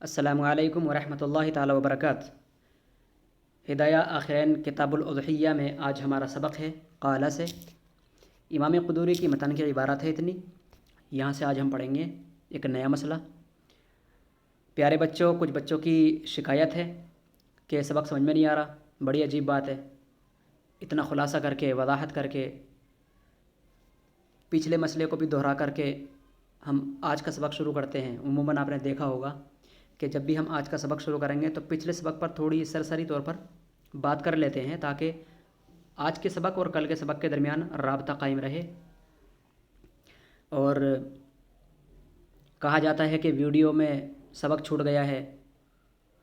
السلام علیکم ورحمۃ اللہ تعالی وبرکاتہ۔ ہدایہ آخرین کتاب الاضحیہ میں آج ہمارا سبق ہے قال سے۔ امام قدوری کی متن کی عبارت ہے اتنی، یہاں سے آج ہم پڑھیں گے ایک نیا مسئلہ۔ پیارے بچوں، کچھ بچوں کی شکایت ہے کہ سبق سمجھ میں نہیں آ رہا۔ بڑی عجیب بات ہے، اتنا خلاصہ کر کے، وضاحت کر کے، پچھلے مسئلے کو بھی دہرا کر کے ہم آج کا سبق شروع کرتے ہیں۔ عموماً آپ نے دیکھا ہوگا کہ جب بھی ہم آج کا سبق شروع کریں گے تو پچھلے سبق پر تھوڑی سرسری طور پر بات کر لیتے ہیں تاکہ آج کے سبق اور کل کے سبق کے درمیان رابطہ قائم رہے۔ اور کہا جاتا ہے کہ ویڈیو میں سبق چھوٹ گیا ہے،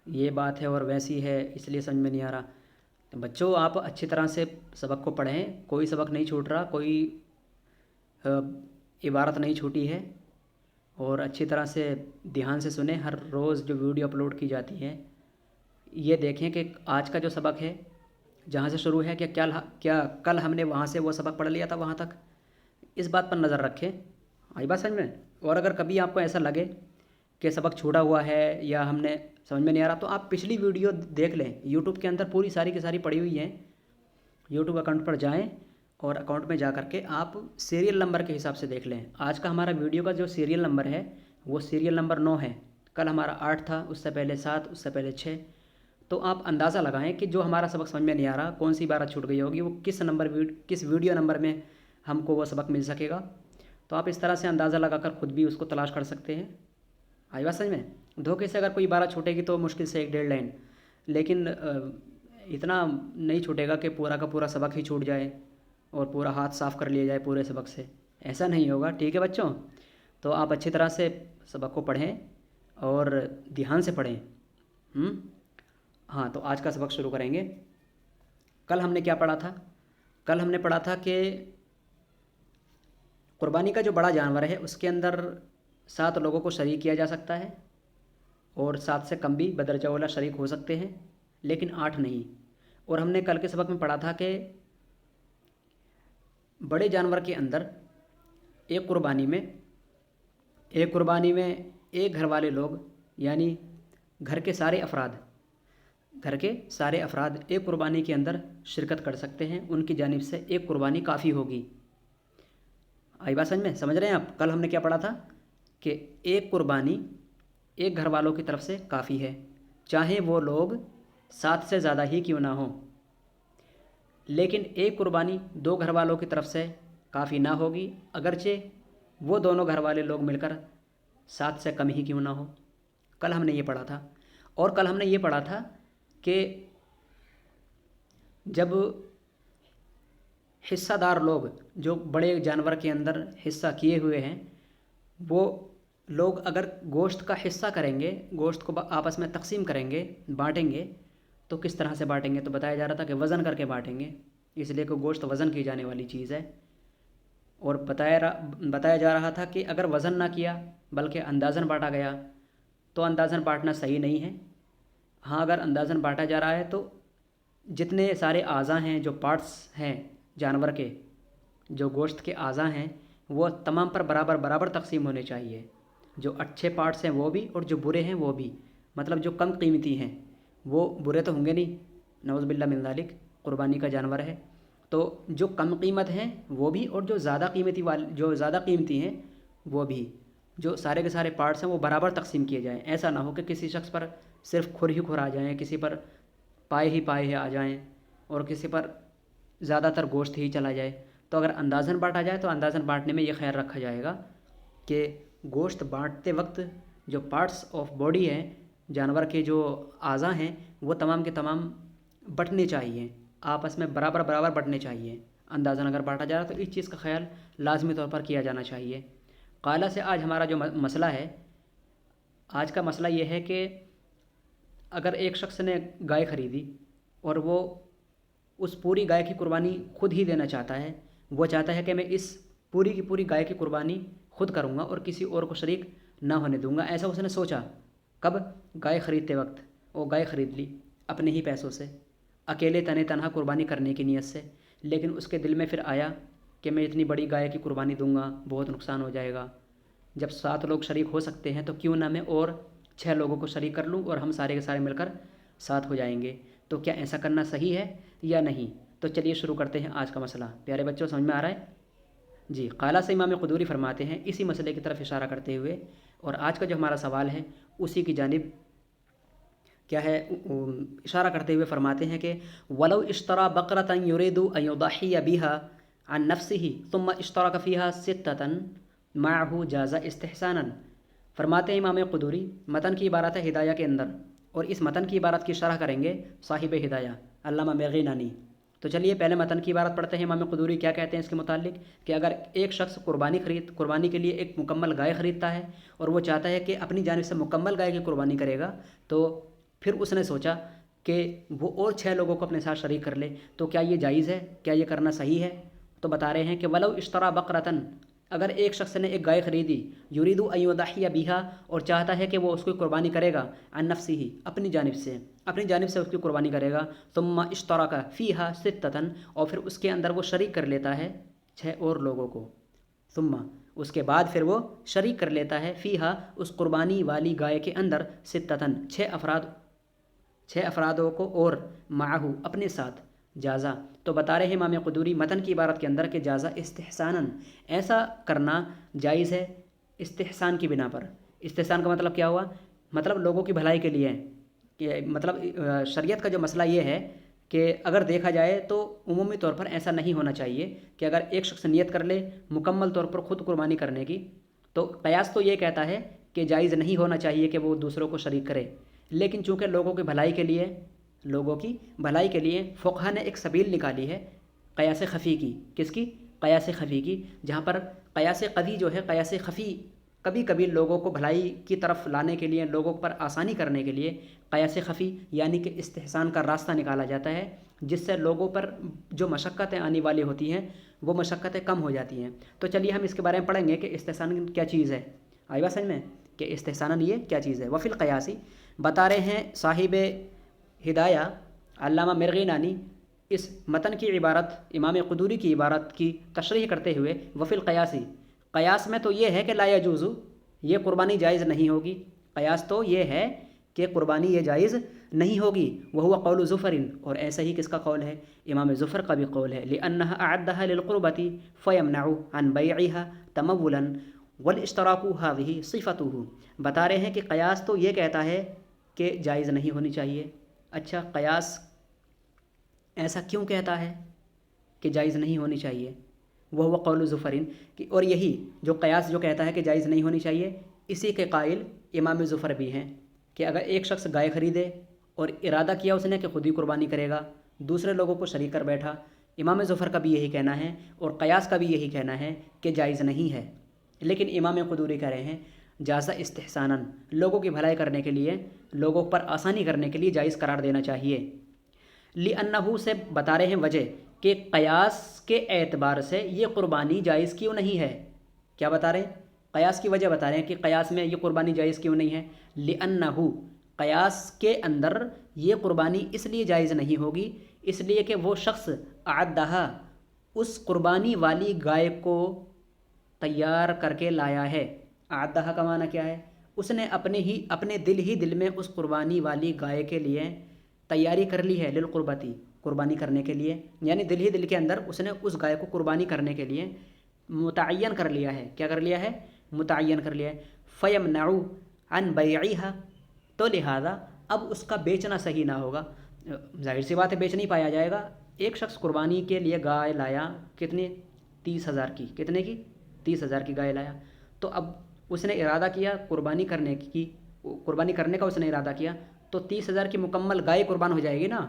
یہ بات ہے اور ویسی ہے، اس لیے سمجھ میں نہیں آ رہا۔ تو بچوں، آپ اچھی طرح سے سبق کو پڑھیں، کوئی سبق نہیں چھوٹ رہا، کوئی عبارت نہیں چھوٹی ہے، اور اچھی طرح سے دھیان سے سنیں۔ ہر روز جو ویڈیو اپلوڈ کی جاتی ہے، یہ دیکھیں کہ آج کا جو سبق ہے جہاں سے شروع ہے کیا کل ہم نے وہاں سے وہ سبق پڑھ لیا تھا وہاں تک، اس بات پر نظر رکھیں۔ آئی بات سمجھ میں؟ اور اگر کبھی آپ کو ایسا لگے کہ سبق چھوٹا ہوا ہے یا ہم نے سمجھ میں نہیں آ رہا تو آپ پچھلی ویڈیو دیکھ لیں۔ یوٹیوب کے اندر پوری ساری کی ساری پڑی ہوئی ہیں، یوٹیوب اکاؤنٹ پر جائیں اور اکاؤنٹ میں جا کر کے آپ سیریل نمبر کے حساب سے دیکھ لیں۔ آج کا ہمارا ویڈیو کا جو سیریل نمبر ہے وہ سیریل نمبر 9 ہے، کل ہمارا 8 تھا، اس سے پہلے 7، اس سے پہلے 6۔ تو آپ اندازہ لگائیں کہ جو ہمارا سبق سمجھ میں نہیں آ رہا، کون سی عبارت چھوٹ گئی ہوگی، وہ کس ویڈیو نمبر میں ہم کو وہ سبق مل سکے گا۔ تو آپ اس طرح سے اندازہ لگا کر خود بھی اس کو تلاش کر سکتے ہیں۔ آئی بات سمجھ میں؟ دھوکے سے اگر کوئی عبارت چھوٹے گی تو مشکل سے 1-1.5 لائن، لیکن اتنا نہیں چھوٹے گا کہ پورا کا پورا سبق ہی چھوٹ جائے اور پورا ہاتھ صاف کر لیا جائے پورے سبق سے، ایسا نہیں ہوگا۔ ٹھیک ہے بچوں؟ تو آپ اچھی طرح سے سبق کو پڑھیں اور دھیان سے پڑھیں۔ ہاں، تو آج کا سبق شروع کریں گے۔ کل ہم نے کیا پڑھا تھا؟ کل ہم نے پڑھا تھا کہ قربانی کا جو بڑا جانور ہے اس کے اندر 7 لوگوں کو شریک کیا جا سکتا ہے، اور 7 سے کم بھی بدرجہ اولا شریک ہو سکتے ہیں، لیکن 8 نہیں۔ اور ہم نے کل کے سبق میں پڑھا تھا کہ بڑے جانور کے اندر ایک قربانی میں ایک گھر والے لوگ، یعنی گھر کے سارے افراد ایک قربانی کے اندر شرکت کر سکتے ہیں، ان کی جانب سے ایک قربانی کافی ہوگی۔ آئی بات سمجھ میں؟ سمجھ رہے ہیں آپ؟ کل ہم نے کیا پڑھا تھا کہ ایک قربانی ایک گھر والوں کی طرف سے کافی ہے، چاہے وہ لوگ 7 سے زیادہ ہی کیوں نہ ہوں، لیکن ایک قربانی 2 گھر والوں کی طرف سے کافی نہ ہوگی، اگرچہ وہ دونوں گھر والے لوگ مل کر 7 سے کم ہی کیوں نہ ہو۔ کل ہم نے یہ پڑھا تھا۔ اور کل ہم نے یہ پڑھا تھا کہ جب حصہ دار لوگ جو بڑے جانور کے اندر حصہ کیے ہوئے ہیں، وہ لوگ اگر گوشت کا حصہ کریں گے، گوشت کو آپس میں تقسیم کریں گے، بانٹیں گے، تو کس طرح سے بانٹیں گے؟ تو بتایا جا رہا تھا کہ وزن کر کے بانٹیں گے، اس لیے کہ گوشت وزن کی جانے والی چیز ہے۔ اور بتایا جا رہا تھا کہ اگر وزن نہ کیا بلکہ اندازاً بانٹا گیا تو اندازاً بانٹنا صحیح نہیں ہے۔ ہاں، اگر اندازاً بانٹا جا رہا ہے تو جتنے سارے اعضاء ہیں، جو پارٹس ہیں جانور کے، جو گوشت کے اعضاء ہیں، وہ تمام پر برابر تقسیم ہونے چاہیے۔ جو اچھے پارٹس ہیں وہ بھی، اور جو برے ہیں وہ بھی، مطلب جو کم قیمتی ہیں وہ برے تو ہوں گے نہیں، نعوذ باللہ من ذالک، قربانی کا جانور ہے، تو جو کم قیمت ہیں وہ بھی، اور جو زیادہ قیمتی ہیں وہ بھی، جو سارے کے سارے پارٹس ہیں وہ برابر تقسیم کیے جائیں۔ ایسا نہ ہو کہ کسی شخص پر صرف کھر آ جائیں، کسی پر پائے آ جائیں، اور کسی پر زیادہ تر گوشت ہی چلا جائے۔ تو اگر اندازاً بانٹا جائے تو اندازاً بانٹنے میں یہ خیال رکھا جائے گا کہ گوشت بانٹتے وقت جو پارٹس آف باڈی ہیں، جانور کے جو اعضاء ہیں، وہ تمام کے تمام بٹنے چاہیے، آپس میں برابر بٹنے چاہیے۔ اندازاً اگر بانٹا جا رہا تو اس چیز کا خیال لازمی طور پر کیا جانا چاہیے۔ قاعدہ سے آج ہمارا جو مسئلہ ہے، آج کا مسئلہ یہ ہے کہ اگر ایک شخص نے گائے خریدی اور وہ اس پوری گائے کی قربانی خود ہی دینا چاہتا ہے، وہ چاہتا ہے کہ میں اس پوری کی پوری گائے کی قربانی خود کروں گا اور کسی اور کو شریک نہ ہونے دوں گا، ایسا اس نے سوچا۔ کب؟ گائے خریدتے وقت وہ گائے خرید لی اپنے ہی پیسوں سے، اکیلے تنہا قربانی کرنے کی نیت سے، لیکن اس کے دل میں پھر آیا کہ میں اتنی بڑی گائے کی قربانی دوں گا، بہت نقصان ہو جائے گا۔ جب 7 لوگ شریک ہو سکتے ہیں تو کیوں نہ میں اور 6 لوگوں کو شریک کر لوں اور ہم سارے کے سارے مل کر 7 ہو جائیں گے، تو کیا ایسا کرنا صحیح ہے یا نہیں؟ تو چلیے شروع کرتے ہیں آج کا مسئلہ۔ پیارے بچوں، سمجھ میں آ رہا ہے؟ جی، قالا سے امام قدوری فرماتے ہیں اسی مسئلے کی طرف اشارہ کرتے ہوئے، اور آج کا جو ہمارا سوال ہے اسی کی جانب کیا ہے اشارہ کرتے ہوئے فرماتے ہیں کہ ولو اشترى بقرة يريد ان يضحي بها عن نفسه ثم اشترك فيها ستة معه جاز استحسانا۔ فرماتے ہیں امام قدوری، متن کی عبارت ہے ہدایہ کے اندر، اور اس متن کی عبارت کی شرح کریں گے صاحب ہدایہ علامہ مرغینانی۔ تو چلیے پہلے متن کی عبارت پڑھتے ہیں، امام قدوری کیا کہتے ہیں اس کے متعلق، کہ اگر ایک شخص قربانی کے لیے ایک مکمل گائے خریدتا ہے اور وہ چاہتا ہے کہ اپنی جانب سے مکمل گائے کی قربانی کرے گا، تو پھر اس نے سوچا کہ وہ اور 6 لوگوں کو اپنے ساتھ شریک کر لے، تو کیا یہ جائز ہے؟ کیا یہ کرنا صحیح ہے؟ تو بتا رہے ہیں کہ ولو اشترا بقرتن، اگر ایک شخص نے ایک گائے خریدی، یرید ان یضحی بہا، اور چاہتا ہے کہ وہ اس کو قربانی کرے گا، عن نفسہ، اپنی جانب سے اس کی قربانی کرے گا، ثم اشترک فیہا ستۃ، اور پھر اس کے اندر وہ شریک کر لیتا ہے 6 اور لوگوں کو، ثم اس کے بعد پھر وہ شریک کر لیتا ہے فیہا، اس قربانی والی گائے کے اندر، ستۃ، 6 افرادوں کو، اور معہو، اپنے ساتھ، جازا، تو بتا رہے ہیں امام قدوری متن کی عبارت کے اندر کہ جازا استحساناً، ایسا کرنا جائز ہے استحسان کی بنا پر۔ استحسان کا مطلب کیا ہوا؟ مطلب لوگوں کی بھلائی کے لیے، کہ مطلب شریعت کا جو مسئلہ یہ ہے کہ اگر دیکھا جائے تو عمومی طور پر ایسا نہیں ہونا چاہیے کہ اگر ایک شخص نیت کر لے مکمل طور پر خود قربانی کرنے کی، تو قیاس تو یہ کہتا ہے کہ جائز نہیں ہونا چاہیے کہ وہ دوسروں کو شریک کرے، لیکن چونکہ لوگوں کی بھلائی کے لیے فقہا نے ایک سبیل نکالی ہے قیاس خفی کی۔ کس کی؟ قیاس خفی کی، جہاں پر قیاس قوی جو ہے، قیاس خفی کبھی کبھی لوگوں کو بھلائی کی طرف لانے کے لیے، لوگوں پر آسانی کرنے کے لیے قیاس خفی یعنی کہ استحسان کا راستہ نکالا جاتا ہے، جس سے لوگوں پر جو مشقتیں آنے والی ہوتی ہیں وہ مشقتیں کم ہو جاتی ہیں۔ تو چلیے ہم اس کے بارے میں پڑھیں گے کہ استحسان کیا چیز ہے۔ آئی بات سمجھ میں کہ استحسان یہ کیا چیز ہے؟ وفی القیاسی، بتا رہے ہیں صاحب ہدایہ علامہ مرغینانی اس متن کی عبارت، امام قدوری کی عبارت کی تشریح کرتے ہوئے، وفی القیاسی، قیاس میں تو یہ ہے کہ لا یجوز، یہ قربانی جائز نہیں ہوگی، قیاس تو یہ ہے کہ قربانی یہ جائز نہیں ہوگی، وہو قول ظفر، اور ایسا ہی کس کا قول ہے؟ امام ظفر کا بھی قول ہے، لأنها اعدها للقربة فيمنع عن بيعها تمولا والاشتراک هذه صفته۔ بتا رہے ہیں کہ قیاس تو یہ کہتا ہے کہ جائز نہیں ہونی چاہیے۔ اچھا، قیاس ایسا کیوں کہتا ہے کہ جائز نہیں ہونی چاہیے؟ وہ قول ظفرین، اور یہی جو قیاس جو کہتا ہے کہ جائز نہیں ہونی چاہیے، اسی کے قائل امام ظفر بھی ہیں، کہ اگر ایک شخص گائے خریدے اور ارادہ کیا اس نے کہ خود ہی قربانی کرے گا، دوسرے لوگوں کو شریک کر بیٹھا، امام ظفر کا بھی یہی کہنا ہے اور قیاس کا بھی یہی کہنا ہے کہ جائز نہیں ہے، لیکن امام قدوری کہہ رہے ہیں جازا استحساناً، لوگوں کی بھلائی کرنے کے لیے، لوگوں پر آسانی کرنے کے لیے جائز قرار دینا چاہیے۔ لِأَنَّهُ سے بتا رہے ہیں وجہ کہ قیاس کے اعتبار سے یہ قربانی جائز کیوں نہیں ہے۔ کیا بتا رہے ہیں؟ قیاس کی وجہ بتا رہے ہیں کہ قیاس میں یہ قربانی جائز کیوں نہیں ہے۔ لِأَنَّهُ، قیاس کے اندر یہ قربانی اس لیے جائز نہیں ہوگی، اس لیے کہ وہ شخص اعدها، اس قربانی والی گائے کو تیار کر کے لایا ہے۔ اعدها کا معنی کیا ہے؟ اس نے اپنے دل میں اس قربانی والی گائے کے لیے تیاری کر لی ہے، للقربتی، قربانی کرنے کے لیے، یعنی دل کے اندر اس نے اس گائے کو قربانی کرنے کے لیے متعین کر لیا ہے۔ کیا کر لیا ہے؟ متعین کر لیا ہے۔ فَيَمْنَعُ عَنْ بَيْعِهَا، تو لہذا اب اس کا بیچنا صحیح نہ ہوگا، ظاہر سی بات ہے بیچ نہیں پایا جائے گا۔ ایک شخص قربانی کے لیے گائے لایا، کتنے؟ 30,000 کی، کتنے کی؟ 30,000 کی گائے لایا، تو اب اس نے ارادہ کیا قربانی کرنے کا اس نے ارادہ کیا، تو 30,000 کی مکمل گائے قربان ہو جائے گی نا،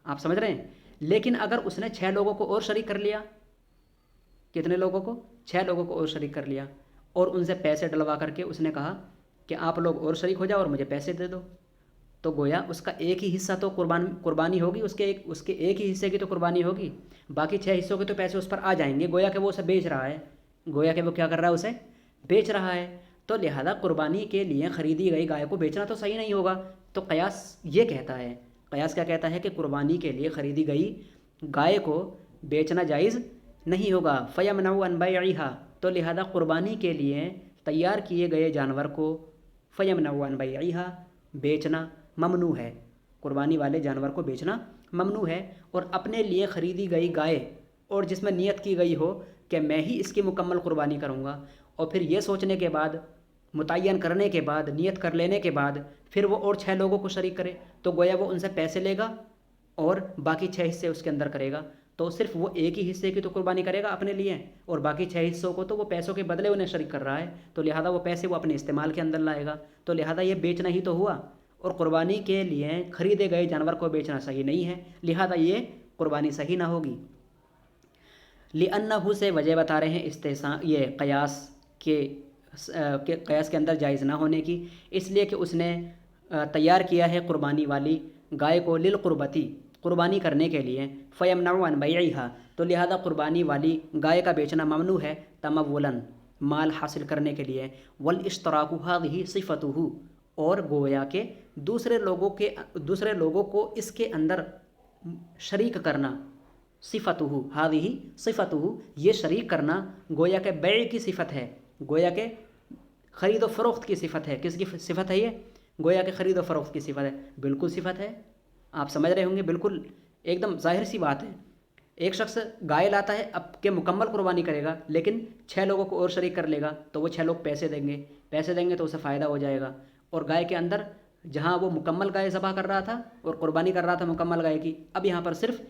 آپ سمجھ رہے ہیں؟ لیکن اگر اس نے 6 لوگوں کو اور شریک کر لیا، کتنے لوگوں کو؟ 6 لوگوں کو اور شریک کر لیا، اور ان سے پیسے ڈلوا کر کے اس نے کہا کہ آپ لوگ اور شریک ہو جاؤ اور مجھے پیسے دے دو، تو گویا اس کا ایک ہی حصہ تو قربانی ہوگی، اس کے ایک ہی حصے کی تو قربانی ہوگی، باقی 6 حصوں کے تو پیسے اس پر آ جائیں گے، گویا کہ وہ اسے بیچ رہا ہے، گویا کہ وہ کیا کر رہا ہے؟ اسے بیچ رہا ہے۔ تو لہذا قربانی کے لیے خریدی گئی گائے کو بیچنا تو صحیح نہیں ہوگا۔ تو قیاس یہ کہتا ہے، قیاس کیا کہتا ہے؟ کہ قربانی کے لیے خریدی گئی گائے کو بیچنا جائز نہیں ہوگا۔ فَيَمْنَعُ عَنْ بَيْعِهَا، تو لہذا قربانی کے لیے تیار کیے گئے جانور کو फ़यमनउ अन बैइहा, बेचना ममनू है, कुर्बानी वाले जानवर को बेचना ममनू है। और अपने लिए ख़रीदी गई गाय और जिसमें नियत की गई हो कि मैं ही इसकी मुकम्मल कुर्बानी करूँगा, और फिर ये सोचने के बाद, मुतय्यन करने के बाद, नियत कर लेने के बाद फिर वो और 6 लोगों को शरीक करे, तो गोया वो उनसे पैसे लेगा और बाकी 6 हिस्से उसके अंदर करेगा। तो सिर्फ वो एक ही हिस्से की तो कुर्बानी करेगा अपने लिए, और बाकी 6 हिस्सों को तो वो पैसों के बदले उन्हें शरीक कर रहा है, तो लिहाजा वो पैसे वो अपने इस्तेमाल के अंदर लाएगा। तो लिहाजा ये बेचना ही तो हुआ, और कुर्बानी के लिए ख़रीदे गए जानवर को बेचना सही नहीं है, लिहाजा ये कुर्बानी सही ना होगी। लिअन्नहु से वजह बता रहे हैं इस्तेसा, ये क़यास के क़यास के अंदर जायज़ ना होने की, इसलिए कि उसने तैयार किया है कुर्बानी वाली गाय को लिल क़ुरबती, कुर्बानी करने के लिए, फ़यमनउ अन बैइहा, तो लिहाजा कुर्बानी वाली गाय का बेचना ममनू है तमव्वुलन, माल हासिल करने के लिए, वल इश्तराकु हाज़िही सिफ़तुहु, और गोया के दूसरे लोगों को इसके अंदर शरीक करना, सिफ़तुहु हाज़िही सिफ़तुहु, ये शरीक करना गोया के बैዕ की सिफ़त है, गोया के ख़रीद व फ़रोख्त की सिफ़त है। किसकी सिफ़त है ये? गोया के ख़रीद व फ़रोख्त की सिफ़त है, बिल्कुल सिफ़त है, आप समझ रहे होंगे, बिल्कुल एकदम ज़ाहिर सी बात है। एक शख्स गाय लाता है, अब के मुकम्मल कुर्बानी करेगा, लेकिन 6 लोगों को और शरीक कर लेगा, तो वो 6 लोग पैसे देंगे तो उसे फ़ायदा हो जाएगा। और गाय के अंदर जहाँ वो मुकम्मल गाय ज़बह कर रहा था और कुर्बानी कर रहा था मुकम्मल गाय की, अब यहाँ पर सिर्फ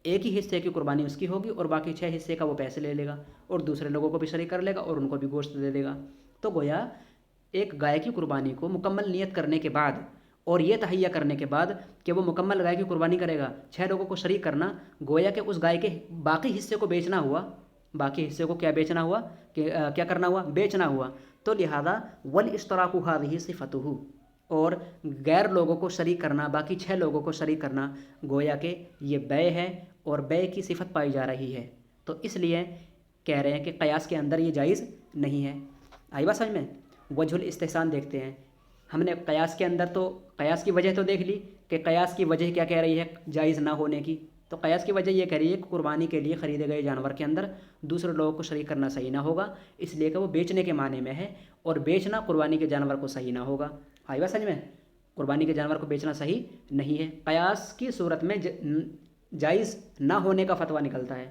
एक ही हिस्से की कुर्बानी उसकी होगी और बाकी 6 हिस्से का वो पैसे ले लेगा और दूसरे लोगों को भी शरीक कर लेगा और उनको भी गोश्त दे देगा। तो गोया एक गाय की कुर्बानी को मुकम्मल नियत करने के बाद और ये तहैया करने के बाद कि वो मुकम्मल गाय की कुर्बानी करेगा, 6 लोगों को शरीक करना, गोया के उस गाय के बाकी हिस्से को बेचना हुआ, बाकी हिस्से को क्या बेचना हुआ कि क्या करना हुआ, बेचना हुआ। तो लिहाजा वल इश्तराकु हाज़िही सिफ़तुहु, और गैर लोगों को शरीक करना, बाकी 6 लोगों को शरीक करना, गोया के ये बै है और बै की सिफ़त पाई जा रही है। तो इसलिए कह रहे हैं कि क़यास के अंदर ये जायज़ नहीं है। आई बात समझ में? वजहुल इस्तिहसान देखते हैं। हमने क़यास के अंदर तो क़यास की वजह तो देख ली कि क़यास की वजह क्या कह रही है जायज़ ना होने की। तो क़यास की वजह ये कह रही है कि कुर्बानी के लिए ख़रीदे गए जानवर के अंदर दूसरे लोगों को शरीक करना सही ना होगा, इसलिए कि वो बेचने के माने में है, और बेचना कुर्बानी के जानवर को सही ना होगा। आई बात समझ में? कुर्बानी के जानवर को बेचना सही नहीं है। क़यास की सूरत में जायज़ ना होने का फतवा निकलता है।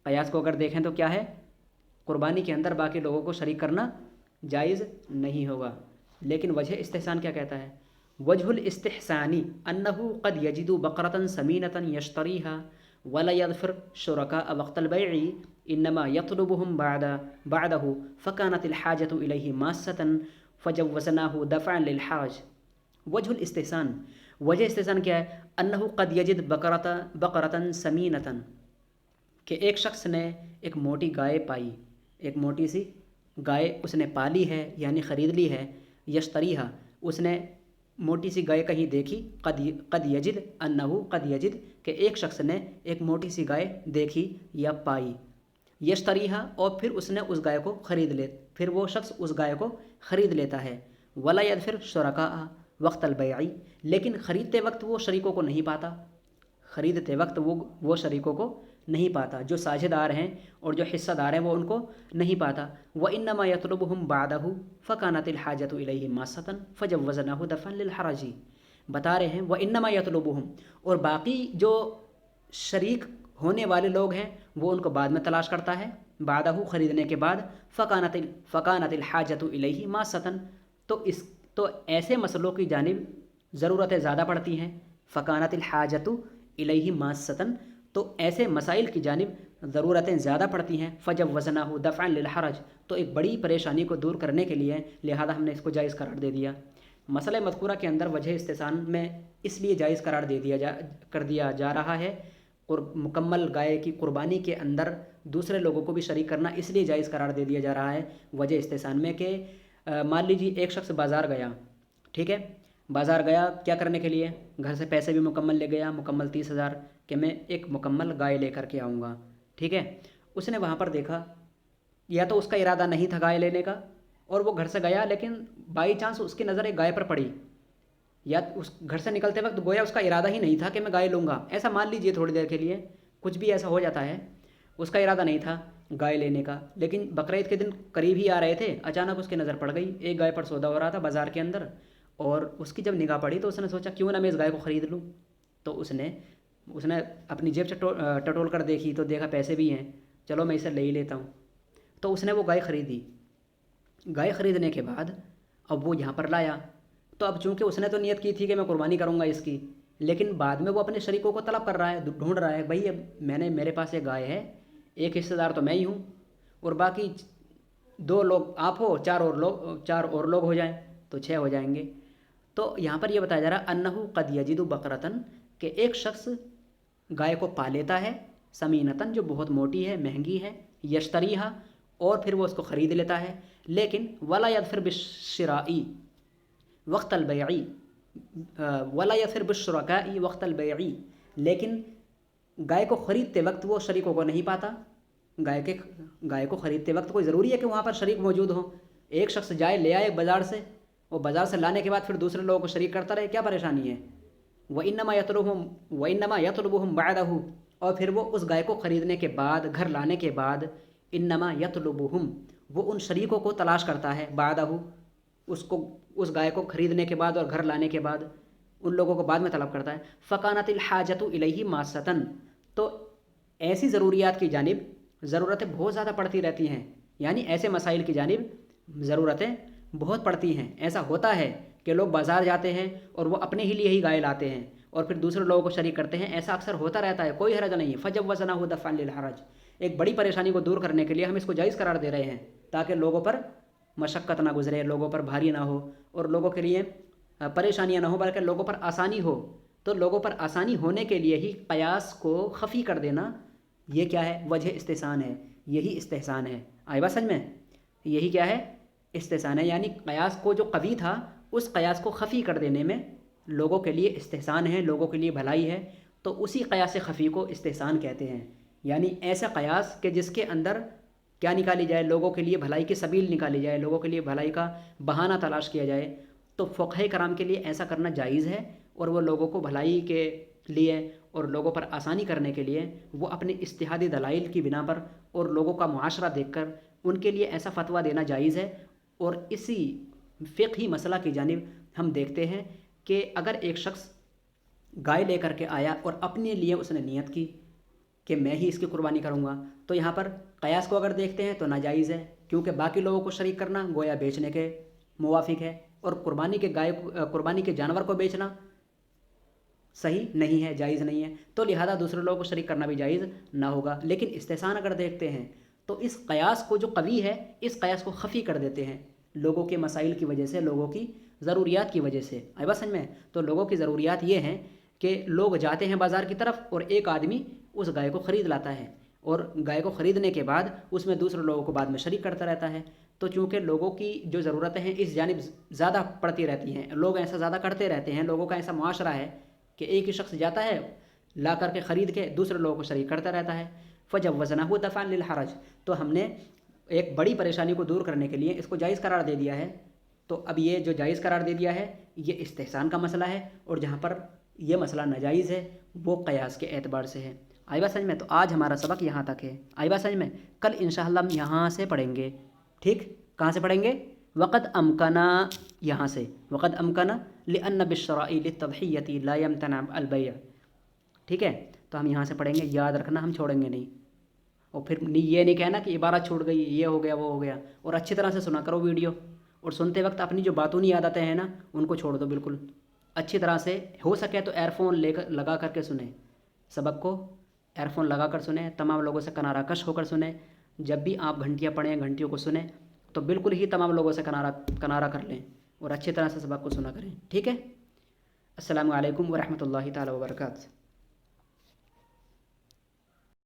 क़यास को अगर देखें तो क्या है, कुर्बानी के अंदर बाकी लोगों को शरीक करना जायज़ नहीं होगा। लेकिन वजह इस्तिहसान क्या कहता है? वजहुल इस्तिहसानी अन्नहु क़द यजिदु बक़रतन समीनतन यश्तरीहा वला यज़फ़िर शुरका वक़्तल बैइ इन्नमा यत्लुबुहुम बादहु फ़कानतिल हाजतु इलैहि मास्सतन फ़जव्वज़नाहु दफ़अन लिल हरज। वजहुल इस्तिहसान, वजह इस्तिहसान क्या है? अन्नहु क़द यजिद बक़रतन समीनतन, कि एक शख्स ने एक मोटी गाय पाई, एक मोटी सी गाय उसने पाली है यानी ख़रीद ली है, यश्तरीहा, उसने मोटी सी गाय कहीं देखी, क़द यजिद अन्नहु क़द यजिद, कि एक शख्स ने एक मोटी सी गाय देखी या पाई, यश्तरीहा, और फिर उसने उस गाय को फिर वो शख्स उस गाय को ख़रीद लेता है। वला यज़फ़िर शुरका वक़्तल बैइ, लेकिन ख़रीदते वक्त वो शरीकों को नहीं पाता, ख़रीदते वक्त वो शरीकों को नहीं पाता, जो साझेदार हैं और जो हिस्सादार हैं वो उनको नहीं पाता। व इन्नमा यतलुबुहुम बादहु फ़कानतिल हाजतु इलैहि मास्सतन फ़जव्वज़नाहु दफ़अन लिल हरजी। बता रहे हैं व इन्नमा यतलुबुहुम, और बाकी जो शरीक होने वाले लोग हैं वो उनको बाद में तलाश करता है, बादहु ख़रीदने के बाद, फ़कानतिल हाजतु इलैहि मास्सतन, तो ऐसे मसलों की जानिब ज़रूरतें ज़्यादा पड़ती हैं। फ़कानतिल हाजतु इलैहि मास्सतन, तो ऐसे मसाइल की जानिब ज़रूरतें ज़्यादा पड़ती हैं। फ़जव्वज़नाहु दफ़अन लिल हरज, तो एक बड़ी परेशानी को दूर करने के लिए लिहाजा हमने इसको जायज़ करार दे दिया। मसला मज़कूरा के अंदर वजह इस्तिहसान में इसलिए जायज़ करार कर दिया जा रहा है, और मुकम्मल गाय की कुर्बानी के अंदर दूसरे लोगों को भी शरीक करना इसलिए जायज़ करार दे दिया जा रहा है वजह इस्तिहसान में कि मान लीजिए एक शख्स बाज़ार गया, ठीक है, बाज़ार गया क्या करने के लिए, घर से पैसे भी मुकम्मल ले गया, मुकम्मल 30,000 कि मैं एक मुकम्मल गाय लेकर के आऊँगा, ठीक है। उसने वहाँ पर देखा, या तो उसका इरादा नहीं था गाय लेने का और वो घर से गया, लेकिन बाई चांस उसकी नज़र एक गाय पर पड़ी, या उस घर से निकलते वक्त गोया उसका इरादा ही नहीं था कि मैं गाय लूँगा, ऐसा मान लीजिए थोड़ी देर के लिए, कुछ भी ऐसा हो जाता है, उसका इरादा नहीं था, गाय लेने का। लेकिन बकरीद के दिन करीब ही आ रहे थे, अचानक उसकी नज़र पड़ गई, एक गाय पर सौदा हो रहा था बाज़ार के अंदर, और उसकी जब निगाह पड़ी तो उसने सोचा क्यों ना मैं इस गाय को ख़रीद लूँ। तो उसने उसने अपनी जेब से टटोल कर देखी तो देखा पैसे भी हैं, चलो मैं इसे ले ही लेता हूँ। तो उसने वो गाय ख़रीदी। गाय ख़रीदने के बाद अब वो यहाँ पर लाया, तो अब चूंकि उसने तो नियत की थी कि मैं कुर्बानी करूँगा इसकी, लेकिन बाद में वो अपने शरीकों को तलब कर रहा है, ढूंढ रहा है, भाई अब मेरे पास एक गाय है, एक हिस्सेदार तो मैं ही हूँ, और बाकी दो लोग आप हो, चार और लोग हो जाएं तो छः हो जाएंगे। तो यहाँ पर यह बताया जा रहा अन्नहु कद यजिदु बकरतन, कि एक शख्स गाय को पा लेता है, समीनतन जो बहुत मोटी है, महंगी है, यश्तरीहा और फिर वो उसको ख़रीद लेता है, लेकिन वला यदफिर बिश्शिराई वक्त अलबैई, वला यदफिर बिश्शुरकाई वक्त अलबैई, लेकिन गाय को ख़रीदते वक्त वो शरीकों को नहीं पाता। गाय को ख़रीदते वक्त कोई ज़रूरी है कि वहाँ पर शरीक मौजूद हो। एक शख्स जाए ले आए बाज़ार से, वो बाज़ार से लाने के बाद फिर दूसरे लोगों को शरीक करता रहे, क्या परेशानी है। व इन्नमा यतलुबुहुम बअदहु, और फिर वो उस गाय को ख़रीदने के बाद, घर लाने के बाद, इन्नमा यतलुबुहुम, वो उन शरीकों को तलाश करता है, बअदहु, उसको उस गाय को ख़रीदने के बाद और घर लाने के बाद उन लोगों को बाद में तलब करता है। फ़कानतिल हाजतु इलैहि मासतन, तो ऐसी ज़रूरियात की जानिब ज़रूरतें बहुत ज़्यादा पड़ती रहती हैं, यानी ऐसे मसाइल की जानिब ज़रूरतें बहुत पड़ती हैं। ऐसा होता है कि लोग बाज़ार जाते हैं और वो अपने ही लिए ही गाय लाते हैं और फिर दूसरे लोगों को शरीक करते हैं, ऐसा अक्सर होता रहता है, कोई हरज नहीं है। फ़जब वज़नहु दफ़अन लिल हरज, एक बड़ी परेशानी को दूर करने के लिए हम इसको जायज़ करार दे रहे हैं, ताकि लोगों पर मशक्क़त ना गुजरे, लोगों पर भारी ना हो और लोगों के लिए परेशानियाँ ना हो, बल्कि लोगों पर आसानी हो। तो लोगों पर आसानी होने के लिए ही क़यास को ख़फ़ी कर देना, ये क्या है, वजह इस्तिहसान है, यही इस्तिहसान है। आए बात समझ में, यही क्या है, इस्तिहसान है, यानी क़यास को जो कवी था उस क़यास को ख़फ़ी कर देने में लोगों के लिए इस्तिहसान है, लोगों के लिए भलाई है। तो उसी क़यास ख़फ़ी को इस्तिहसान कहते हैं, यानी ऐसा क़यास कि जिसके अंदर क्या निकाली जाए, लोगों के लिए भलाई की सबील निकाली जाए, लोगों के लिए भलाई का बहाना तलाश किया जाए। तो फ़ुक़हा कराम के लिए ऐसा करना जायज़ है, और वो लोगों को भलाई के लिए और लोगों पर आसानी करने के लिए वो अपने इज्तिहादी दलाइल की बिना पर और लोगों का मुआशरा देखकर उनके लिए ऐसा फ़तवा देना जायज़ है। और इसी फ़िक़ही मसला की जानिब हम देखते हैं कि अगर एक शख्स गाय लेकर के आया और अपने लिए उसने नियत की कि मैं ही इसकी कुर्बानी करूँगा, तो यहाँ पर क़यास को अगर देखते हैं तो नाजायज़ है, क्योंकि बाकी लोगों को शरीक करना गोया बेचने के मुवाफिक है, और कुर्बानी के जानवर को बेचना सही नहीं है, जायज़ नहीं है, तो लिहाजा दूसरे लोगों को शरीक करना भी जायज़ ना होगा। लेकिन इस्तिहसान अगर देखते हैं तो इस क़यास को जो कवी है, इस क़यास को ख़फ़ी कर देते हैं लोगों के मसाइल की वजह से, लोगों की ज़रूरियात की वजह से। आई बात समझ में, तो लोगों की ज़रूरियात ये हैं कि लोग जाते हैं बाज़ार की तरफ और एक आदमी उस गाय को ख़रीद लाता है, और गाय को ख़रीदने के बाद उसमें दूसरे लोगों को बाद में शरीक करता रहता है। तो चूँकि लोगों की जो ज़रूरतें हैं इस जानिब ज़्यादा पड़ती रहती हैं, लोग ऐसा ज़्यादा करते रहते हैं, लोगों का ऐसा मुआशरा है कि एक ही शख्स जाता है, ला करके ख़रीद के दूसरे लोगों को शरीक करता रहता है। फ़जब वज़नहु दफ़अन लिल हरज, तो हमने एक बड़ी परेशानी को दूर करने के लिए इसको जायज़ करार दे दिया है। तो अब ये जो जायज़ करार दे दिया है ये इस्तिहसान का मसला है, और जहाँ पर ये मसला नाजायज़ है वो क़यास के एतबार से है। आई बात समझ में, तो आज हमारा सबक यहाँ तक है। आई बात समझ में, कल इंशाअल्लाह हम यहाँ से पढ़ेंगे। ठीक, कहाँ से पढ़ेंगे, वक़द अमकना, यहाँ से वक़द अमकना लिअन्न बिश्शराई लित्तदहियति ला यमतना अल बै'। ठीक है, तो हम यहाँ से पढ़ेंगे, याद रखना, हम छोड़ेंगे नहीं। और फिर ये नहीं कहना कि इबारत छूट गई, ये हो गया वो हो गया। और अच्छी तरह से सुना करो वीडियो, और सुनते वक्त अपनी जो बातूनी आदतें हैं ना उनको छोड़ दो बिल्कुल। अच्छी तरह से हो सके तो एयरफोन लेकर लगा करके सुने, सबक को एयरफोन लगा कर सुने, तमाम लोगों से किनारा कश होकर सुने। जब भी आप घंटियाँ पढ़ें, घंटियों को सुने, तो बिल्कुल ही तमाम लोगों से किनारा कर लें और अच्छी तरह से सबक को सुना करें। ठीक है, अस्सलामु अलैकुम व रहमतुल्लाहि ताला व बरकातहू।